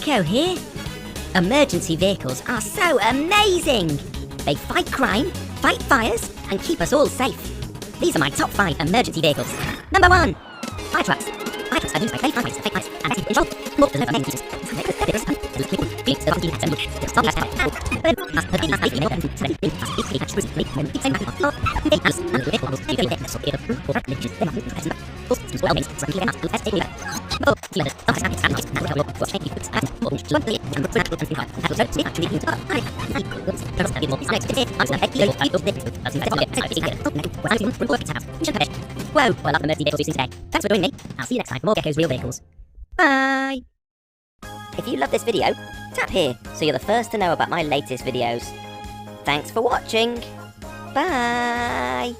Gecko here. Emergency vehicles are so amazing! They fight crime, fight fires, and keep us all safe. These are my top 5 emergency vehicles. Number 1, fire trucks. Fire trucks are used by firefighters to fight fires and accident control. More deliver main features. Whoa, I love emergency vehicles today. Thanks for joining me. I'll see you next time for more Gecko's Real Vehicles. Bye! If you love this video, tap here so you're the first to know about my latest videos. Thanks for watching. Bye!